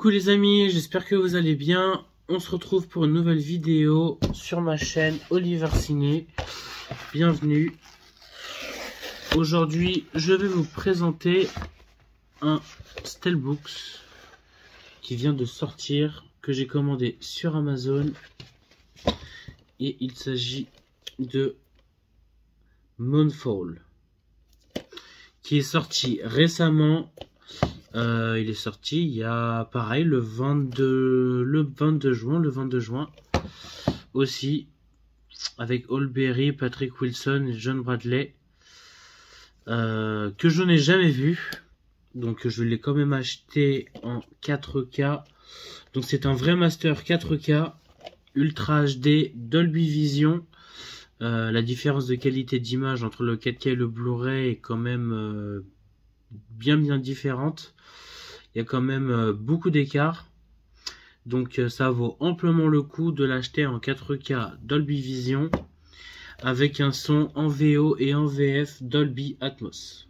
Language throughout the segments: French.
Coucou les amis, j'espère que vous allez bien. On se retrouve pour une nouvelle vidéo sur ma chaîne Oliver Ciné. Bienvenue. Aujourd'hui, je vais vous présenter un Steelbooks qui vient de sortir, que j'ai commandé sur Amazon. Et il s'agit de Moonfall, qui est sorti récemment. Il est sorti il y a pareil le 22 juin aussi, avec Holberry, Patrick Wilson et John Bradley, que je n'ai jamais vu, donc je l'ai quand même acheté en 4K. Donc c'est un vrai master 4K Ultra HD Dolby Vision. La différence de qualité d'image entre le 4K et le Blu-ray est quand même bien différente. Il y a quand même beaucoup d'écart. Donc ça vaut amplement le coup de l'acheter en 4K Dolby Vision avec un son en VO et en VF Dolby Atmos.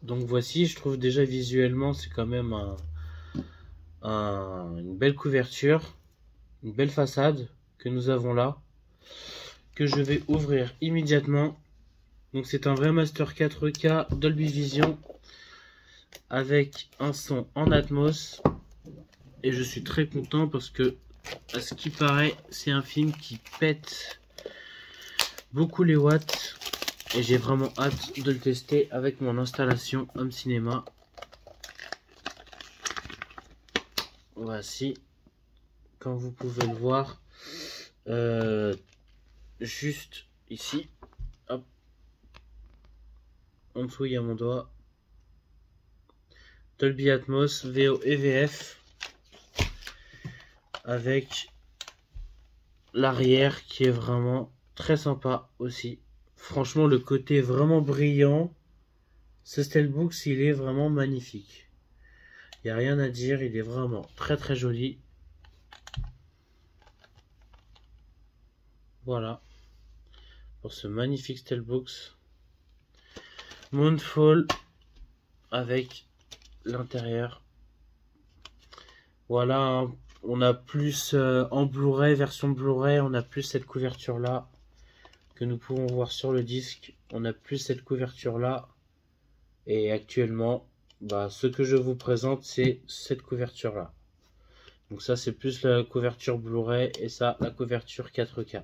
Donc voici, je trouve déjà visuellement c'est quand même une belle couverture, une belle façade que nous avons là, que je vais ouvrir immédiatement. Donc c'est un vrai master 4K Dolby Vision avec un son en Atmos, et je suis très content parce que, à ce qui paraît, c'est un film qui pète beaucoup les watts et j'ai vraiment hâte de le tester avec mon installation home cinéma. Voici, comme vous pouvez le voir, juste ici, hop, en dessous il y a mon doigt. Dolby Atmos, VO et VF, avec l'arrière qui est vraiment très sympa aussi. Franchement, le côté vraiment brillant, ce Steelbooks, il est vraiment magnifique. Il n'y a rien à dire, il est vraiment très joli. Voilà, pour ce magnifique Steelbooks Moonfall avec l'intérieur. Voilà, hein. On a plus en Blu-ray, version Blu-ray, on a plus cette couverture là que nous pouvons voir sur le disque. On a plus cette couverture là, et actuellement ce que je vous présente c'est cette couverture là. Donc ça c'est plus la couverture Blu-ray et ça la couverture 4K.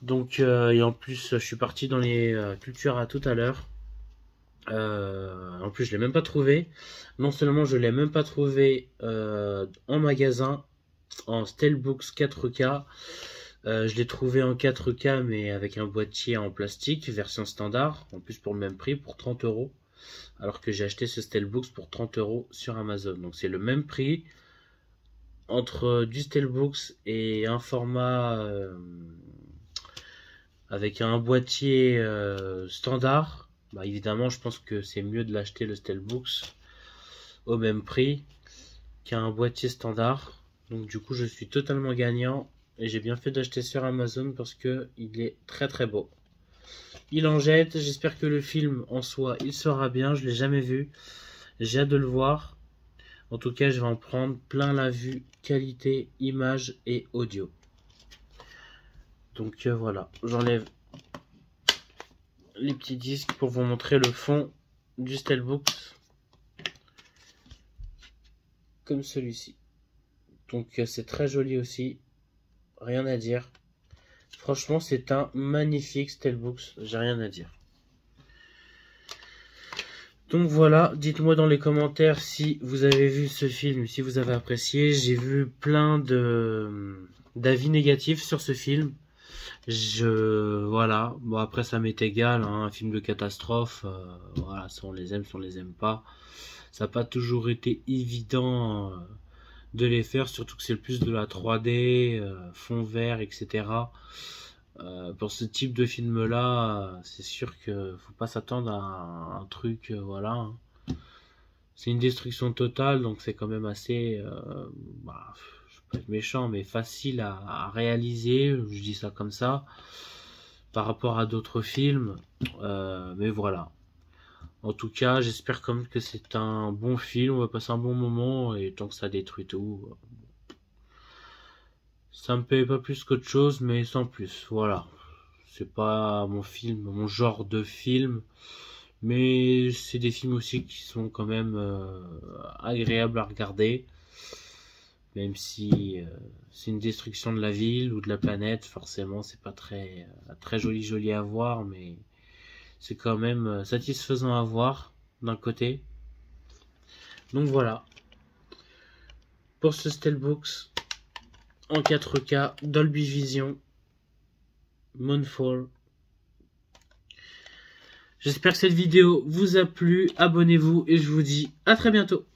Donc et en plus je suis parti dans les Cultura tout à l'heure. En plus je l'ai même pas trouvé. Non seulement je l'ai même pas trouvé en magasin en Steelbooks 4K, je l'ai trouvé en 4K mais avec un boîtier en plastique version standard, en plus pour le même prix, pour 30 €, alors que j'ai acheté ce Steelbooks pour 30 € sur Amazon. Donc c'est le même prix entre du Steelbooks et un format avec un boîtier standard. Évidemment, je pense que c'est mieux de l'acheter le Steelbooks au même prix qu'un boîtier standard. Donc du coup, je suis totalement gagnant et j'ai bien fait d'acheter sur Amazon parce que il est très beau. Il en jette. J'espère que le film en soi, il sera bien. Je l'ai jamais vu. J'ai hâte de le voir. En tout cas, je vais en prendre plein la vue, qualité, image et audio. Donc voilà, j'enlève les petits disques pour vous montrer le fond du Steelbooks, comme celui-ci. Donc c'est très joli aussi, rien à dire. Franchement c'est un magnifique Steelbooks, j'ai rien à dire. Donc voilà, dites-moi dans les commentaires si vous avez vu ce film, si vous avez apprécié. J'ai vu plein d'avis négatifs sur ce film. Voilà, bon après ça m'est égal, hein, un film de catastrophe, voilà, si on les aime, si on les aime pas. Ça n'a pas toujours été évident de les faire, surtout que c'est le plus de la 3D, fond vert, etc. Pour ce type de film là, c'est sûr que faut pas s'attendre à un truc, voilà, hein. C'est une destruction totale, donc c'est quand même assez, je peux être méchant, mais facile à réaliser, je dis ça comme ça, par rapport à d'autres films, mais voilà. En tout cas, j'espère quand même que c'est un bon film, on va passer un bon moment, et tant que ça détruit tout, ça me paye pas plus qu'autre chose, mais sans plus, voilà. C'est pas mon film, mon genre de film, mais c'est des films aussi qui sont quand même agréables à regarder, même si c'est une destruction de la ville ou de la planète, forcément c'est pas très joli à voir, mais c'est quand même satisfaisant à voir d'un côté. Donc voilà, pour ce Steelbooks en 4K, Dolby Vision, Moonfall. J'espère que cette vidéo vous a plu, abonnez-vous et je vous dis à très bientôt.